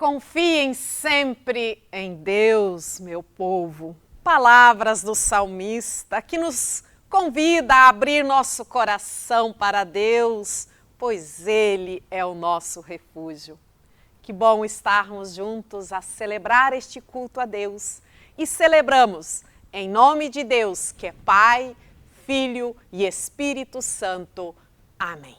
Confiem sempre em Deus, meu povo. Palavras do salmista que nos convida a abrir nosso coração para Deus, pois Ele é o nosso refúgio. Que bom estarmos juntos a celebrar este culto a Deus. E celebramos em nome de Deus, que é Pai, Filho e Espírito Santo. Amém.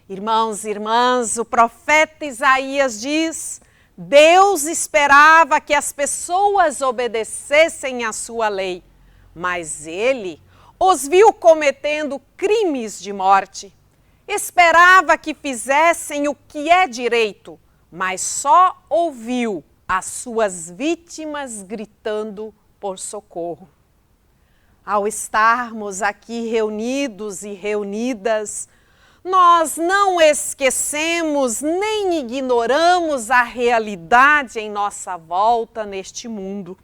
Irmãos e irmãs, o profeta Isaías diz: Deus esperava que as pessoas obedecessem à sua lei, mas ele os viu cometendo crimes de morte. Esperava que fizessem o que é direito, mas só ouviu as suas vítimas gritando por socorro. Ao estarmos aqui reunidos e reunidas, nós não esquecemos nem ignoramos a realidade em nossa volta neste mundo.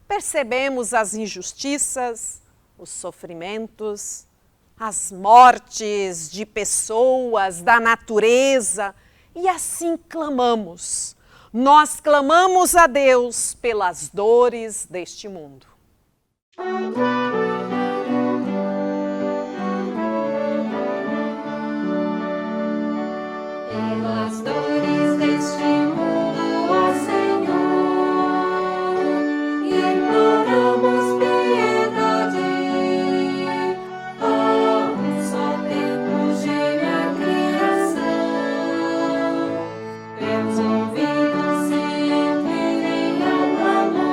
Percebemos as injustiças, os sofrimentos, as mortes de pessoas, da natureza, e assim clamamos. Nós clamamos a Deus pelas dores deste mundo. Pelas dores deste mundo, ó Senhor, imploramos piedade. Oh, só tempo geme a criação, meus ouvidos se inclinem ao clamor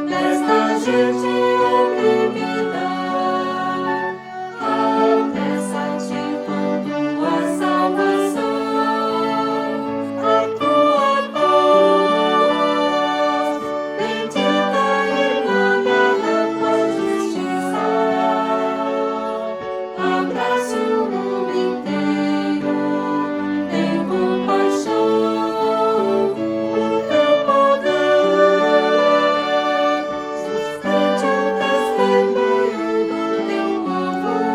desta gente oprimida. Apressa-te com tua salvação, a tua paz, bendita irmã da tua justiça, abraça o mundo inteiro, tem compaixão, o teu poder, sustente o testemunho do teu amor,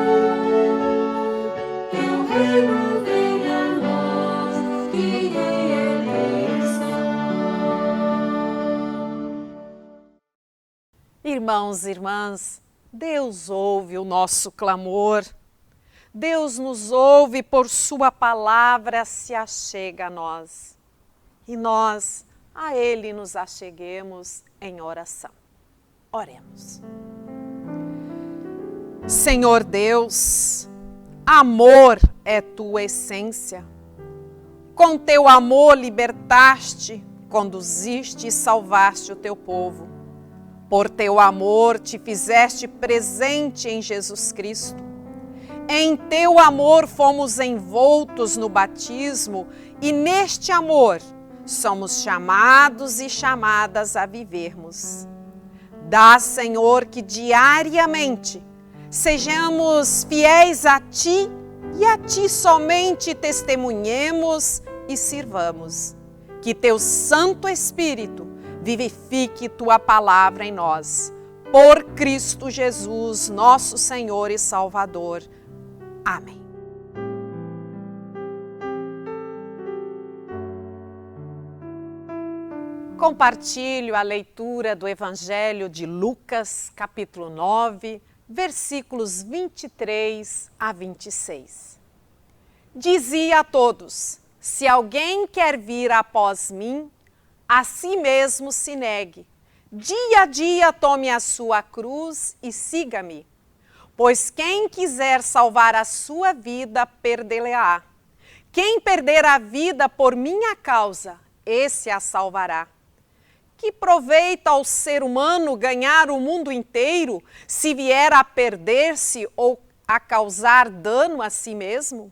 teu reino venha a nós, que eleição. Irmãos e irmãs, Deus ouve o nosso clamor. Deus nos ouve, por sua palavra se achega a nós. E nós a Ele nos acheguemos em oração. Oremos. Senhor Deus, amor é tua essência. Com teu amor libertaste, conduziste e salvaste o teu povo. Por teu amor te fizeste presente em Jesus Cristo. Em teu amor fomos envoltos no batismo e neste amor somos chamados e chamadas a vivermos. Dá, Senhor, que diariamente sejamos fiéis a Ti e a Ti somente testemunhemos e sirvamos. Que Teu Santo Espírito vivifique Tua palavra em nós. Por Cristo Jesus, nosso Senhor e Salvador. Amém. Compartilho a leitura do Evangelho de Lucas, capítulo 9, versículos 23 a 26. Dizia a todos: se alguém quer vir após mim, a si mesmo se negue. Dia a dia tome a sua cruz e siga-me. Pois quem quiser salvar a sua vida, perdê-la-á. Quem perder a vida por minha causa, esse a salvará. Que proveita ao ser humano ganhar o mundo inteiro, se vier a perder-se ou a causar dano a si mesmo?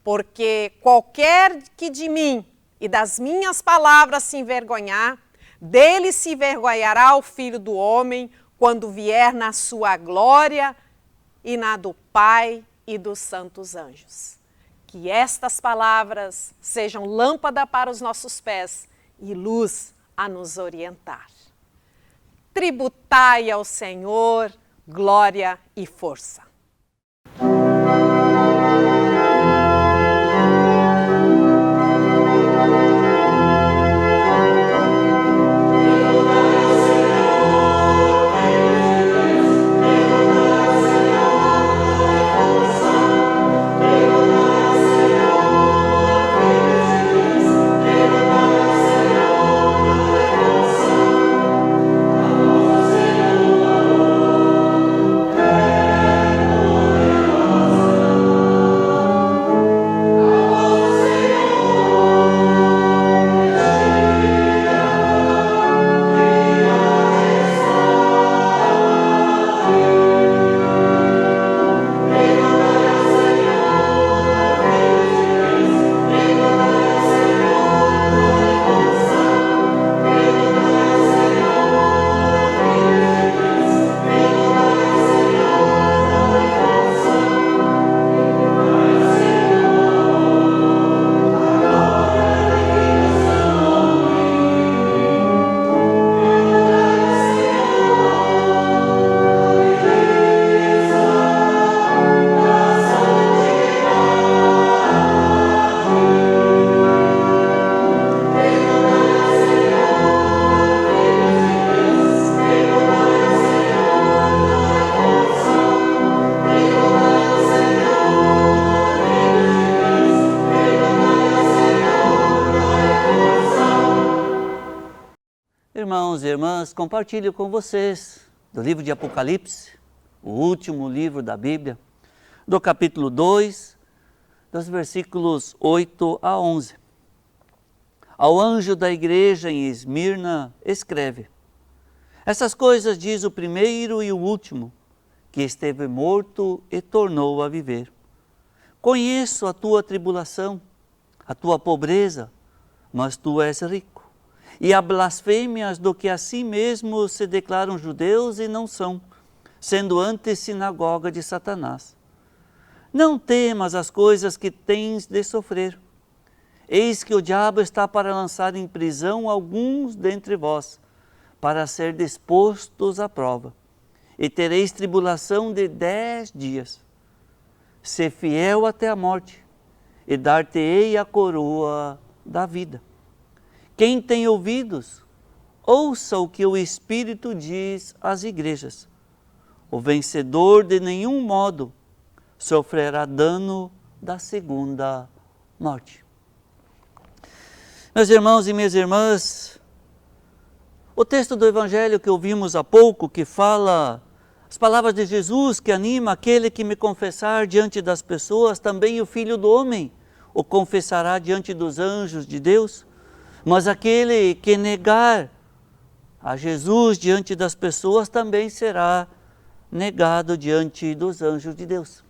Porque qualquer que de mim e das minhas palavras se envergonhar, dele se envergonhará o Filho do Homem, quando vier na sua glória e na do Pai e dos santos anjos. Que estas palavras sejam lâmpada para os nossos pés e luz a nos orientar. Tributai ao Senhor glória e força. Irmãos e irmãs, compartilho com vocês do livro de Apocalipse, o último livro da Bíblia, do capítulo 2, dos versículos 8 a 11. Ao anjo da igreja em Esmirna, escreve: essas coisas diz o primeiro e o último, que esteve morto e tornou a viver. Conheço a tua tribulação, a tua pobreza, mas tu és rico, e a blasfêmias do que a si mesmos se declaram judeus e não são, sendo antes sinagoga de Satanás. Não temas as coisas que tens de sofrer. Eis que o diabo está para lançar em prisão alguns dentre vós, para ser dispostos à prova, e tereis tribulação de 10 dias. Sê fiel até a morte, e dar-te-ei a coroa da vida. Quem tem ouvidos, ouça o que o Espírito diz às igrejas. O vencedor de nenhum modo sofrerá dano da segunda morte. Meus irmãos e minhas irmãs, o texto do Evangelho que ouvimos há pouco, que fala as palavras de Jesus, que anima aquele que me confessar diante das pessoas, também o Filho do Homem o confessará diante dos anjos de Deus. Mas aquele que negar a Jesus diante das pessoas também será negado diante dos anjos de Deus.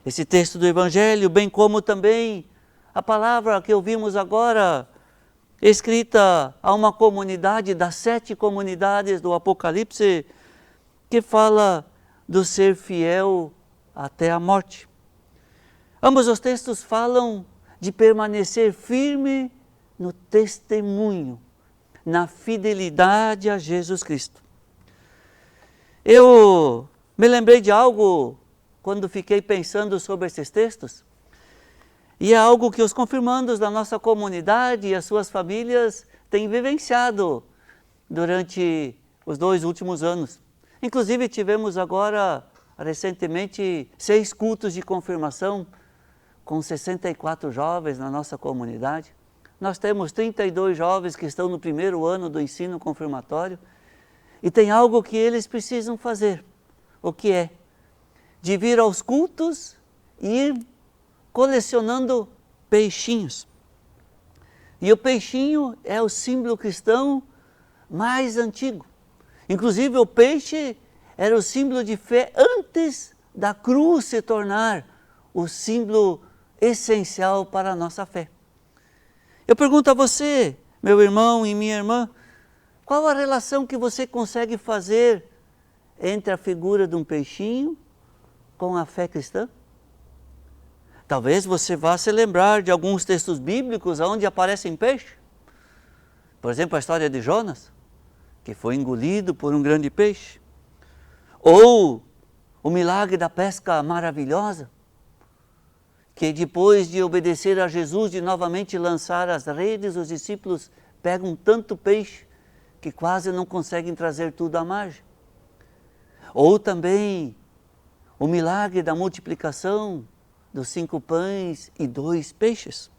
Esse texto do Evangelho, bem como também a palavra que ouvimos agora, escrita a uma comunidade das 7 comunidades do Apocalipse, que fala do ser fiel até a morte. Ambos os textos falam de permanecer firme no testemunho, na fidelidade a Jesus Cristo. Eu me lembrei de algo quando fiquei pensando sobre esses textos, e é algo que os confirmandos da nossa comunidade e as suas famílias têm vivenciado durante os 2 últimos anos. Inclusive tivemos agora, recentemente, 6 cultos de confirmação com 64 jovens na nossa comunidade. Nós temos 32 jovens que estão no primeiro ano do ensino confirmatório, e tem algo que eles precisam fazer, o que é de vir aos cultos e ir colecionando peixinhos. E o peixinho é o símbolo cristão mais antigo. Inclusive o peixe era o símbolo de fé antes da cruz se tornar o símbolo essencial para a nossa fé. Eu pergunto a você, meu irmão e minha irmã, qual a relação que você consegue fazer entre a figura de um peixinho com a fé cristã? Talvez você vá se lembrar de alguns textos bíblicos onde aparecem peixes. Por exemplo, a história de Jonas, que foi engolido por um grande peixe. Ou o milagre da pesca maravilhosa, que depois de obedecer a Jesus, de novamente lançar as redes, os discípulos pegam tanto peixe que quase não conseguem trazer tudo à margem. Ou também o milagre da multiplicação dos 5 pães e 2 peixes.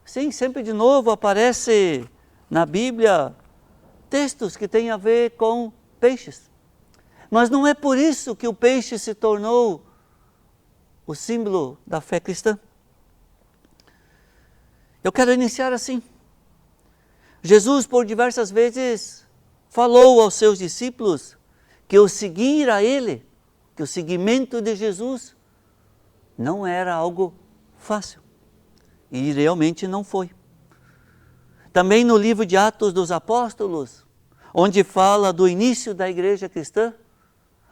Sim, sempre de novo aparece na Bíblia textos que têm a ver com peixes. Mas não é por isso que o peixe se tornou o símbolo da fé cristã. Eu quero iniciar assim. Jesus, por diversas vezes, falou aos seus discípulos que o seguir a Ele, que o seguimento de Jesus, não era algo fácil. E realmente não foi. Também no livro de Atos dos Apóstolos, onde fala do início da igreja cristã,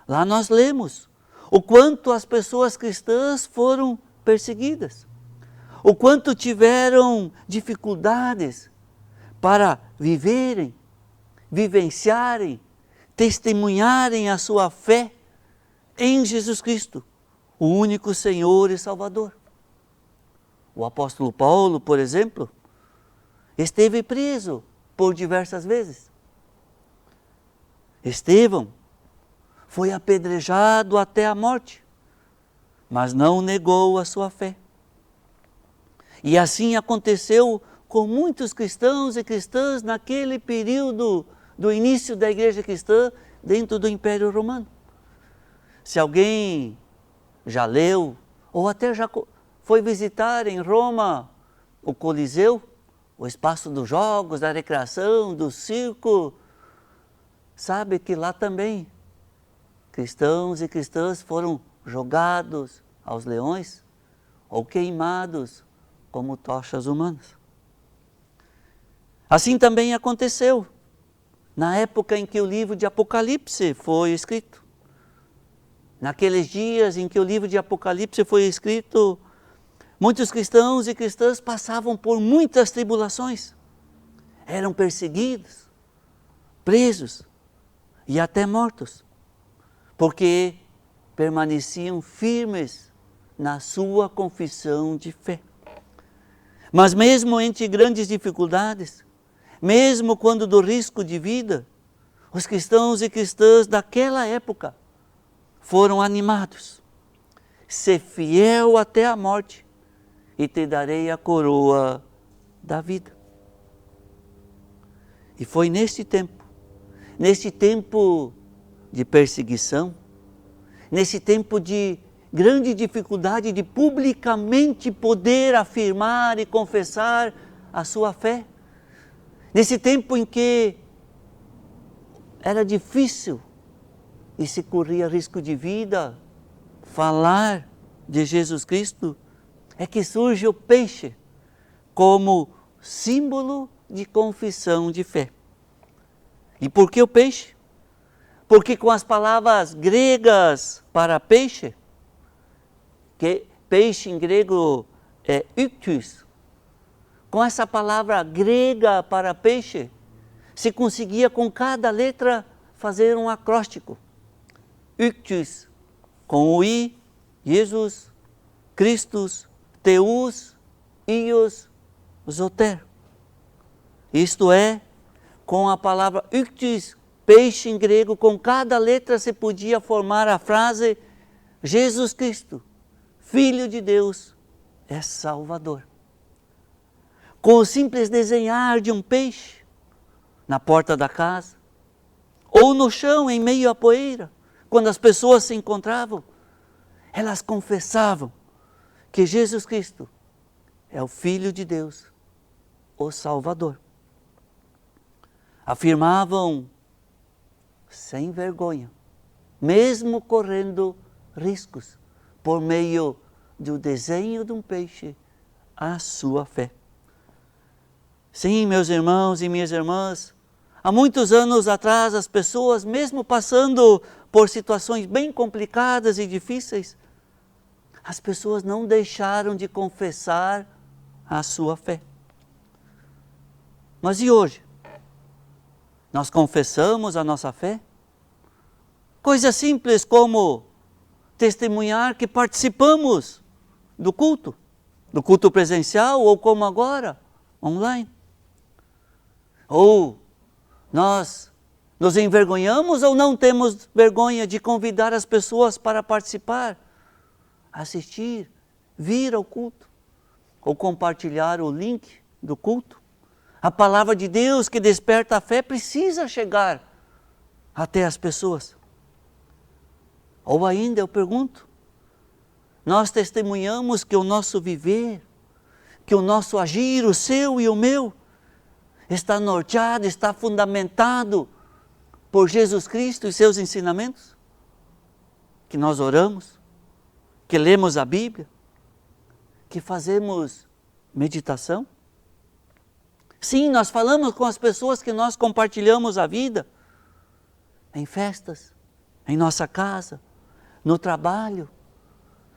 lá nós lemos o quanto as pessoas cristãs foram perseguidas, o quanto tiveram dificuldades para viverem, vivenciarem, testemunharem a sua fé em Jesus Cristo, o único Senhor e Salvador. O apóstolo Paulo, por exemplo, esteve preso por diversas vezes. Estevão foi apedrejado até a morte, mas não negou a sua fé. E assim aconteceu com muitos cristãos e cristãs naquele período do início da igreja cristã dentro do Império Romano. Se alguém já leu ou até já foi visitar em Roma o Coliseu, o espaço dos jogos, da recreação, do circo, sabe que lá também cristãos e cristãs foram jogados aos leões ou queimados como tochas humanas. Assim também aconteceu na época em que o livro de Apocalipse foi escrito. Naqueles dias em que o livro de Apocalipse foi escrito, muitos cristãos e cristãs passavam por muitas tribulações. Eram perseguidos, presos e até mortos, porque permaneciam firmes na sua confissão de fé. Mas mesmo entre grandes dificuldades, mesmo quando do risco de vida, os cristãos e cristãs daquela época foram animados. Ser fiel até a morte e te darei a coroa da vida. E foi neste tempo de perseguição, nesse tempo de grande dificuldade de publicamente poder afirmar e confessar a sua fé, nesse tempo em que era difícil e se corria risco de vida falar de Jesus Cristo, é que surge o peixe como símbolo de confissão de fé. E por que o peixe? Porque com as palavras gregas para peixe, que peixe em grego é ichthys, com essa palavra grega para peixe, se conseguia com cada letra fazer um acróstico. Ichthys, com o I, Jesus, Christus, Theus, Ios, Zoter. Isto é, com a palavra ichthys, peixe em grego, com cada letra se podia formar a frase Jesus Cristo, Filho de Deus, é Salvador. Com o simples desenhar de um peixe na porta da casa, ou no chão em meio à poeira, quando as pessoas se encontravam, elas confessavam que Jesus Cristo é o Filho de Deus, o Salvador. Afirmavam sem vergonha, mesmo correndo riscos, por meio do desenho de um peixe, a sua fé. Sim, meus irmãos e minhas irmãs, há muitos anos atrás, as pessoas, mesmo passando por situações bem complicadas e difíceis, as pessoas não deixaram de confessar a sua fé. Mas e hoje? Nós confessamos a nossa fé? Coisas simples como testemunhar que participamos do culto presencial ou como agora, online. Ou nós nos envergonhamos ou não temos vergonha de convidar as pessoas para participar, assistir, vir ao culto, ou compartilhar o link do culto. A palavra de Deus que desperta a fé precisa chegar até as pessoas. Ou ainda eu pergunto, nós testemunhamos que o nosso viver, que o nosso agir, o seu e o meu, está norteado, está fundamentado por Jesus Cristo e seus ensinamentos? Que nós oramos, que lemos a Bíblia, que fazemos meditação? Sim, nós falamos com as pessoas que nós compartilhamos a vida, em festas, em nossa casa, no trabalho.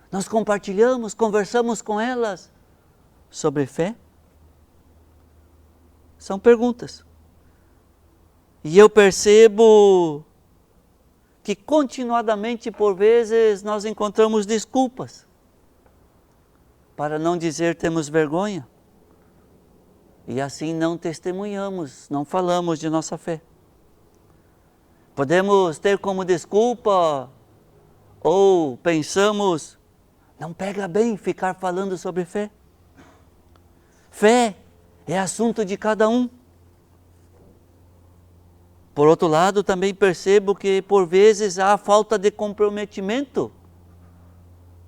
Nós compartilhamos, conversamos com elas sobre fé? São perguntas. E eu percebo que continuadamente, por vezes, nós encontramos desculpas, para não dizer temos vergonha, e assim não testemunhamos, não falamos de nossa fé. Podemos ter como desculpa, ou pensamos, não pega bem ficar falando sobre fé. Fé É assunto de cada um. Por outro lado, também percebo que por vezes há falta de comprometimento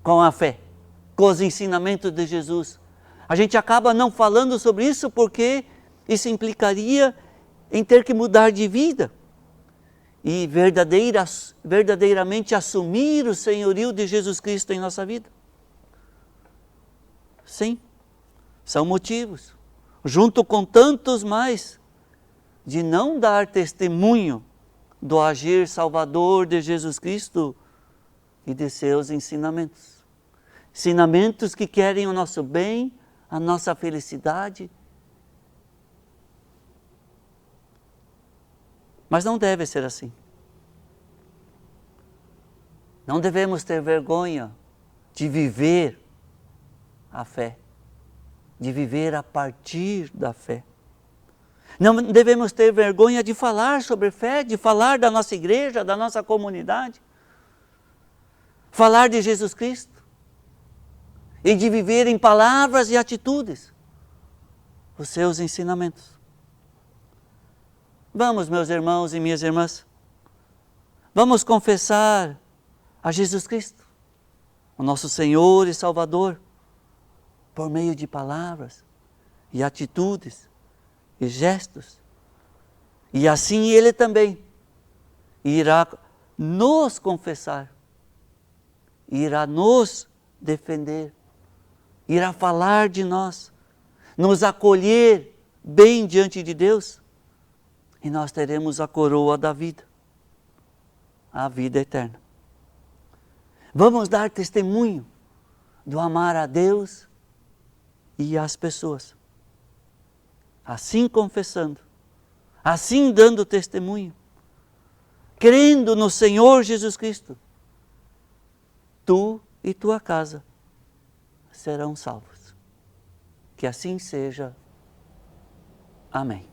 com a fé, com os ensinamentos de Jesus. A gente acaba não falando sobre isso porque isso implicaria em ter que mudar de vida e verdadeiramente assumir o senhorio de Jesus Cristo em nossa vida. Sim, são motivos, junto com tantos mais, de não dar testemunho do agir salvador de Jesus Cristo e de seus ensinamentos. Ensinamentos que querem o nosso bem, a nossa felicidade. Mas não deve ser assim. Não devemos ter vergonha de viver a fé, de viver a partir da fé. Não devemos ter vergonha de falar sobre fé, de falar da nossa igreja, da nossa comunidade, falar de Jesus Cristo e de viver em palavras e atitudes os seus ensinamentos. Vamos, meus irmãos e minhas irmãs, vamos confessar a Jesus Cristo, o nosso Senhor e Salvador, por meio de palavras e atitudes e gestos. E assim Ele também irá nos confessar, irá nos defender, irá falar de nós, nos acolher bem diante de Deus, e nós teremos a coroa da vida, a vida eterna. Vamos dar testemunho do amar a Deus e às pessoas. Assim confessando, assim dando testemunho, crendo no Senhor Jesus Cristo, tu e tua casa serão salvos. Que assim seja. Amém.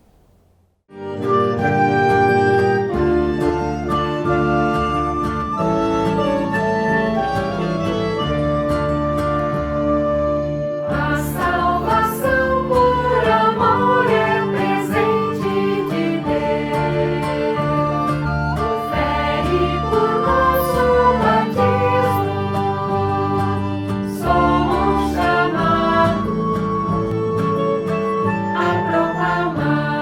A salvação por amor é presente de Deus. Por fé e por nosso batismo, somos chamados a proclamar.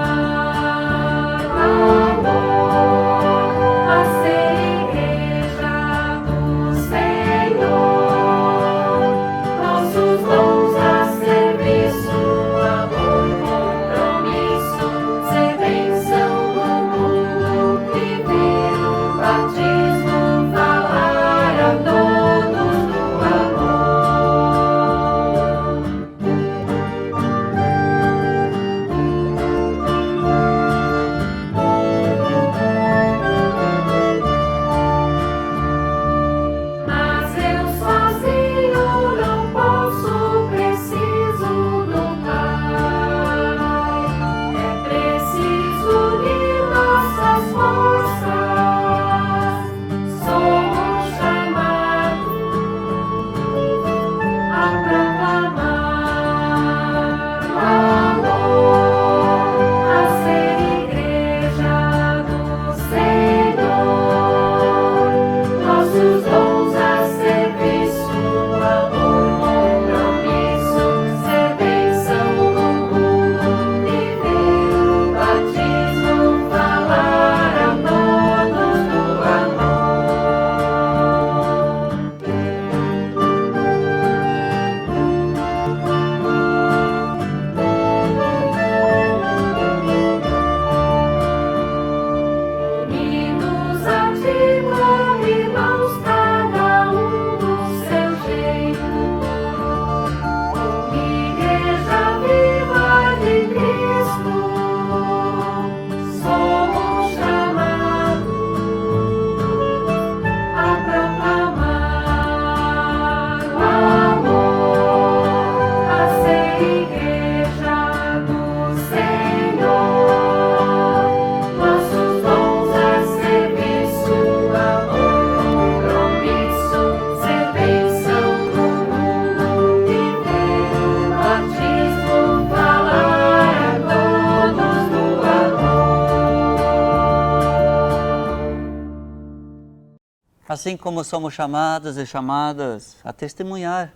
assim como somos chamados e chamadas a testemunhar,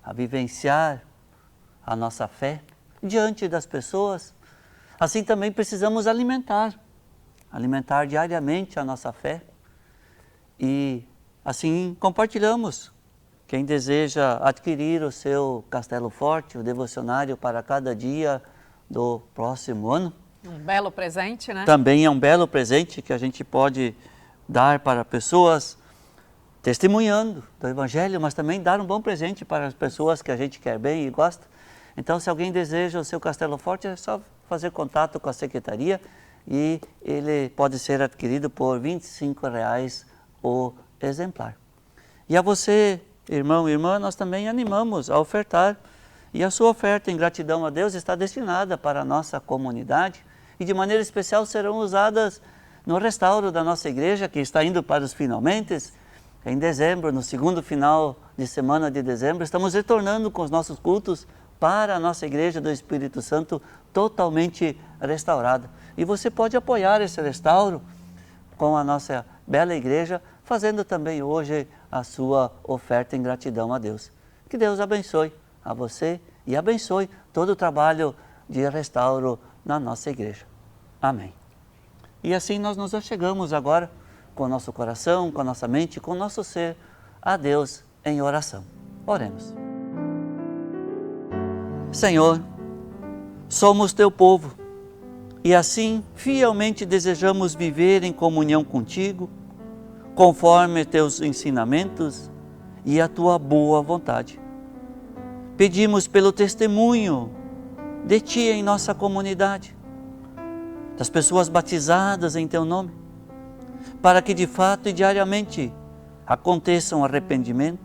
a vivenciar a nossa fé diante das pessoas, assim também precisamos alimentar diariamente a nossa fé e assim compartilhamos. Quem deseja adquirir o seu Castelo Forte, o devocionário para cada dia do próximo ano, Um belo presente, né? também é um belo presente que a gente pode dar para pessoas testemunhando do Evangelho, mas também dar um bom presente para as pessoas que a gente quer bem e gosta. Então, se alguém deseja o seu Castelo Forte, é só fazer contato com a secretaria e ele pode ser adquirido por R$ 25,00 o exemplar. E a você, irmão e irmã, nós também animamos a ofertar. E a sua oferta em gratidão a Deus está destinada para a nossa comunidade e de maneira especial serão usadas no restauro da nossa igreja, que está indo para os finalmente. Em dezembro, no segundo final de semana de dezembro, estamos retornando com os nossos cultos para a nossa igreja do Espírito Santo totalmente restaurada. E você pode apoiar esse restauro com a nossa bela igreja, fazendo também hoje a sua oferta em gratidão a Deus. Que Deus abençoe a você e abençoe todo o trabalho de restauro na nossa igreja. Amém. E assim nós nos achegamos agora com o nosso coração, com a nossa mente, com o nosso ser a Deus em oração. Oremos. Senhor, somos teu povo e assim fielmente desejamos viver em comunhão contigo, conforme teus ensinamentos e a tua boa vontade. Pedimos pelo testemunho de ti em nossa comunidade, das pessoas batizadas em teu nome, para que de fato e diariamente aconteça um arrependimento,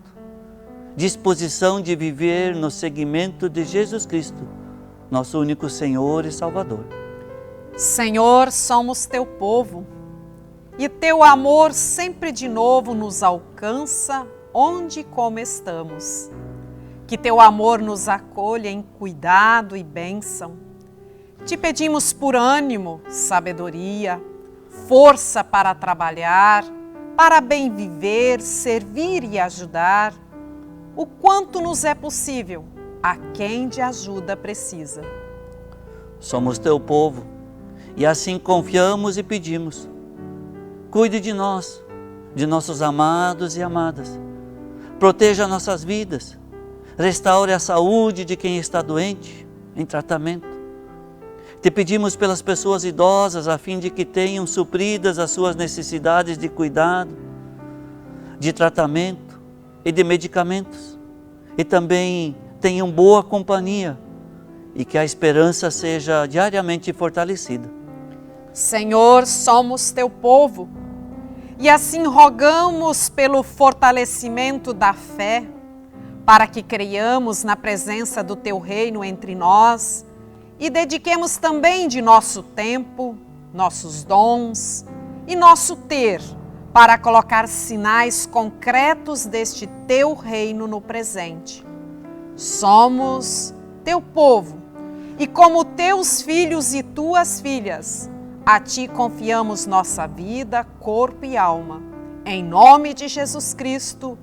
disposição de viver no seguimento de Jesus Cristo, nosso único Senhor e Salvador. Senhor, somos teu povo e teu amor sempre de novo nos alcança onde e como estamos. Que teu amor nos acolha em cuidado e bênção. Te pedimos por ânimo, sabedoria, força para trabalhar, para bem viver, servir e ajudar, o quanto nos é possível, a quem de ajuda precisa. Somos teu povo e assim confiamos e pedimos. Cuide de nós, de nossos amados e amadas. Proteja nossas vidas. Restaure a saúde de quem está doente, em tratamento. Te pedimos pelas pessoas idosas, a fim de que tenham supridas as suas necessidades de cuidado, de tratamento e de medicamentos. E também tenham boa companhia e que a esperança seja diariamente fortalecida. Senhor, somos teu povo e assim rogamos pelo fortalecimento da fé, para que creiamos na presença do teu reino entre nós e dediquemos também de nosso tempo, nossos dons e nosso ter para colocar sinais concretos deste teu reino no presente. Somos teu povo e como teus filhos e tuas filhas, a ti confiamos nossa vida, corpo e alma, em nome de Jesus Cristo,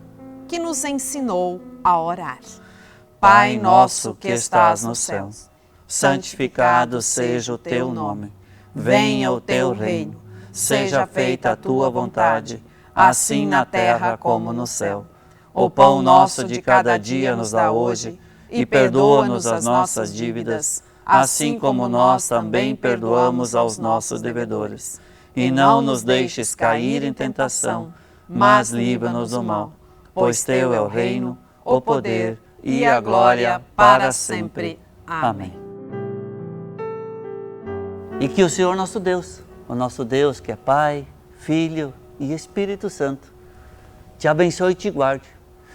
que nos ensinou a orar. Pai nosso que estás nos céus, santificado seja o teu nome. Venha o teu reino, seja feita a tua vontade, assim na terra como no céu. O pão nosso de cada dia nos dá hoje, e perdoa-nos as nossas dívidas, assim como nós também perdoamos aos nossos devedores. E não nos deixes cair em tentação, mas livra-nos do mal, pois teu é o reino, o poder e a glória para sempre. Amém. E que o Senhor nosso Deus, o nosso Deus que é Pai, Filho e Espírito Santo, te abençoe e te guarde.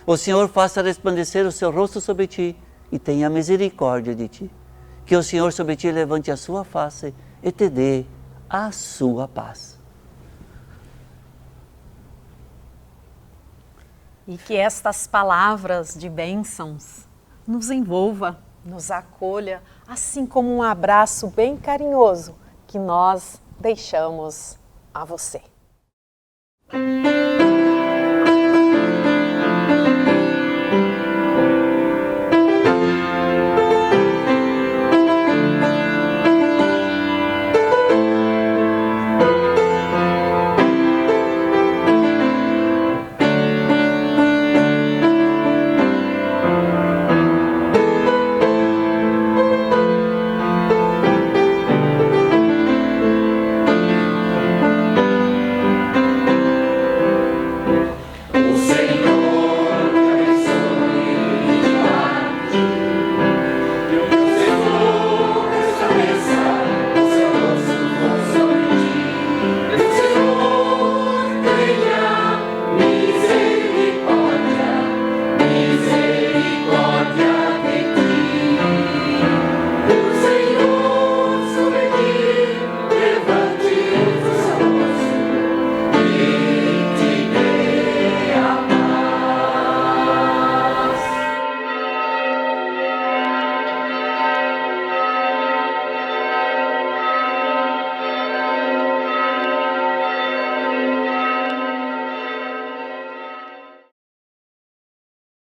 O Senhor faça resplandecer o seu rosto sobre ti e tenha misericórdia de ti. Que o Senhor sobre ti levante a sua face e te dê a sua paz. E que estas palavras de bênçãos nos envolva, nos acolha, assim como um abraço bem carinhoso que nós deixamos a você.